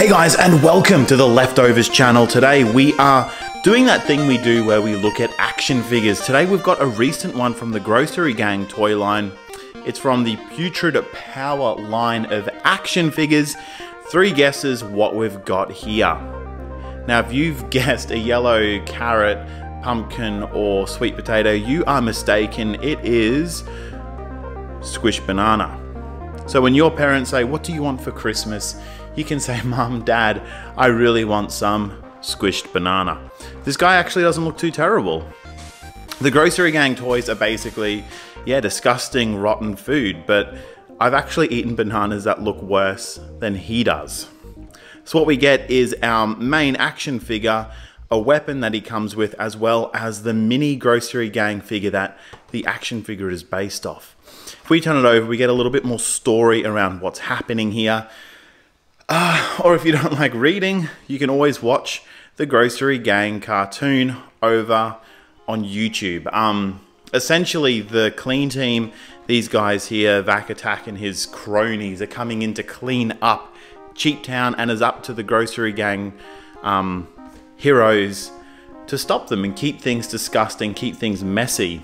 Hey guys, and welcome to the Leftovers channel. Today we are doing that thing we do where we look at action figures. Today we've got a recent one from the Grossery gang toy line. It's from the Putrid Power line of action figures. 3 guesses what we've got here. Now if you've guessed a yellow carrot, pumpkin or sweet potato, you are mistaken. It is Squished Banana. So when your parents say, "What do you want for Christmas?" you can say, "Mum, Dad, I really want some Squished Banana." This guy actually doesn't look too terrible. The Grossery gang toys are basically, yeah, disgusting, rotten food, but I've actually eaten bananas that look worse than he does. So what we get is our main action figure, a weapon that he comes with, as well as the mini Grossery gang figure that the action figure is based off. If we turn it over, we get a little bit more story around what's happening here. Or if you don't like reading, you can always watch the Grossery gang cartoon over on YouTube. Essentially, the clean team, these guys here, Vac Attack and his cronies, are coming in to clean up Cheap Town, and is up to the Grossery gang heroes to stop them and keep things disgusting, keep things messy.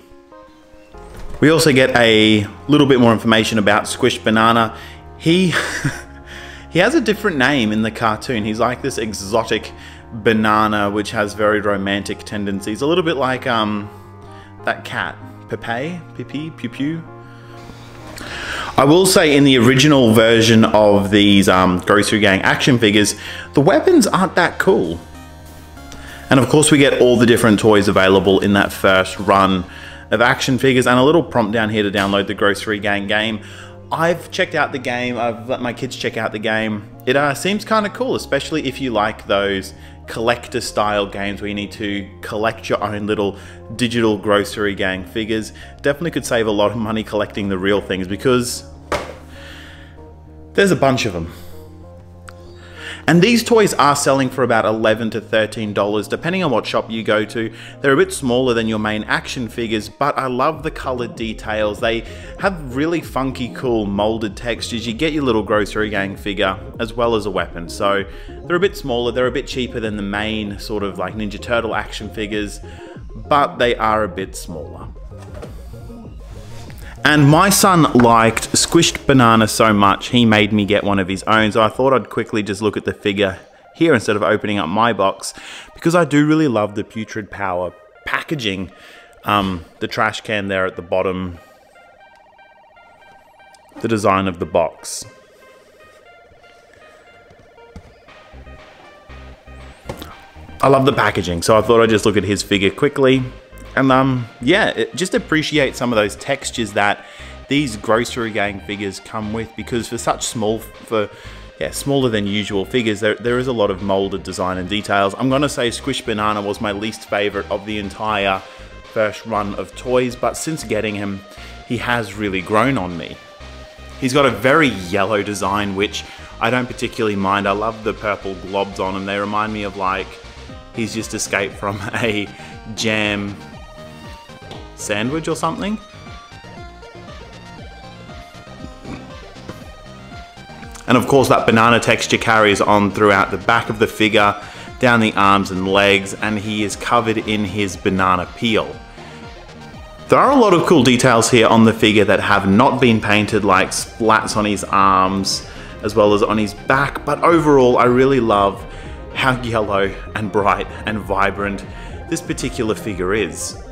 We also get a little bit more information about Squished Banana. He has a different name in the cartoon. He's like this exotic banana which has very romantic tendencies. A little bit like that cat, Pepe, Pipi, Pew Pew. I will say in the original version of these Grossery gang action figures, the weapons aren't that cool. And of course we get all the different toys available in that first run of action figures, and a little prompt down here to download the Grossery gang game. I've checked out the game, I've let my kids check out the game. It seems kind of cool, especially if you like those collector style games where you need to collect your own little digital Grossery gang figures. Definitely could save a lot of money collecting the real things because there's a bunch of them. And these toys are selling for about $11 to $13 depending on what shop you go to. They're a bit smaller than your main action figures, but I love the colored details. They have really funky, cool molded textures. You get your little Grossery gang figure as well as a weapon. So they're a bit smaller, they're a bit cheaper than the main sort of like Ninja Turtle action figures, but they are a bit smaller. And my son liked Squished Banana so much, he made me get one of his own. So I thought I'd quickly just look at the figure here instead of opening up my box, because I do really love the Putrid Power packaging. The trash can there at the bottom, the design of the box. I love the packaging, so I thought I'd just look at his figure quickly. And yeah, just appreciate some of those textures that these Grossery gang figures come with, because for such smaller than usual figures, there is a lot of molded design and details. I'm gonna say Squished Banana was my least favorite of the entire first run of toys, but since getting him, he has really grown on me. He's got a very yellow design, which I don't particularly mind. I love the purple globs on him. They remind me of like he's just escaped from a jam sandwich or something. And of course that banana texture carries on throughout the back of the figure, down the arms and legs, and he is covered in his banana peel. There are a lot of cool details here on the figure that have not been painted, like splats on his arms as well as on his back, but overall I really love how yellow and bright and vibrant this particular figure is.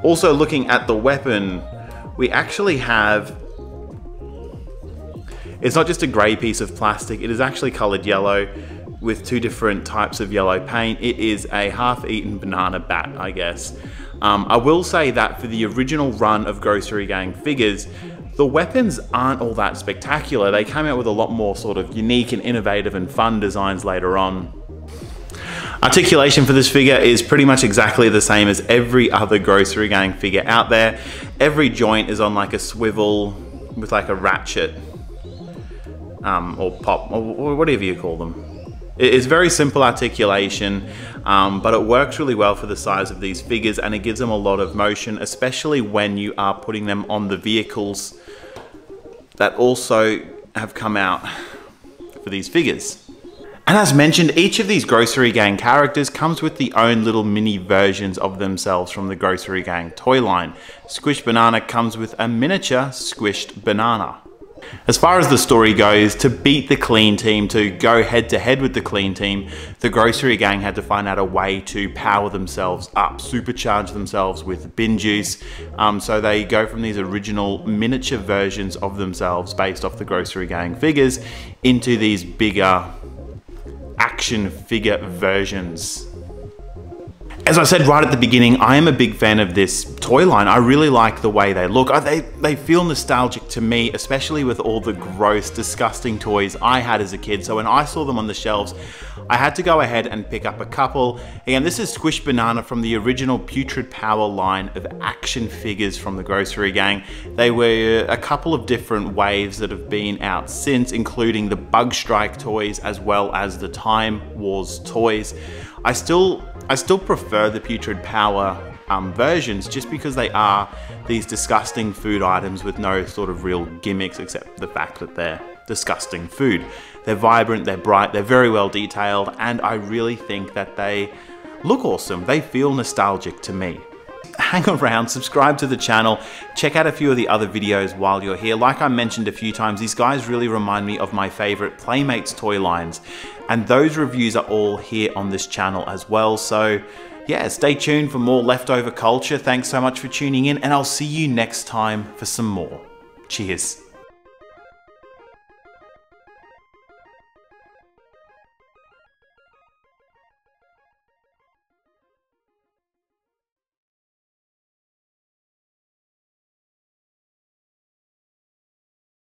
Also, looking at the weapon, we actually have, it's not just a grey piece of plastic, it is actually coloured yellow with 2 different types of yellow paint. It is a half-eaten banana bat, I guess. I will say that for the original run of Grossery gang figures, the weapons aren't all that spectacular. They came out with a lot more sort of unique and innovative and fun designs later on. Articulation for this figure is pretty much exactly the same as every other Grossery gang figure out there. Every joint is on like a swivel with like a ratchet or pop, or whatever you call them. It's very simple articulation, but it works really well for the size of these figures, and it gives them a lot of motion, especially when you are putting them on the vehicles that also have come out for these figures. And as mentioned, each of these Grossery Gang characters comes with the own little mini versions of themselves from the Grossery Gang toy line. Squished Banana comes with a miniature Squished Banana. As far as the story goes, to beat the clean team, to go head to head with the clean team, the Grossery Gang had to find out a way to power themselves up, supercharge themselves with bin juice. So they go from these original miniature versions of themselves based off the Grossery Gang figures into these bigger action figure versions. As I said right at the beginning, I am a big fan of this toy line. I really like the way they look. They feel nostalgic to me, especially with all the gross, disgusting toys I had as a kid. So when I saw them on the shelves, I had to go ahead and pick up a couple. Again, this is Squished Banana from the original Putrid Power line of action figures from the Grossery Gang. They were a couple of different waves that have been out since, including the Bug Strike toys as well as the Time Wars toys. I still prefer the Putrid Power versions just because they are these disgusting food items with no sort of real gimmicks except the fact that they're disgusting food. They're vibrant, they're bright, they're very well detailed, and I really think that they look awesome. They feel nostalgic to me. Hang around, subscribe to the channel, check out a few of the other videos while you're here. Like I mentioned a few times, these guys really remind me of my favorite Playmates toy lines, and those reviews are all here on this channel as well. So yeah, stay tuned for more leftover culture. Thanks so much for tuning in, and I'll see you next time for some more. Cheers.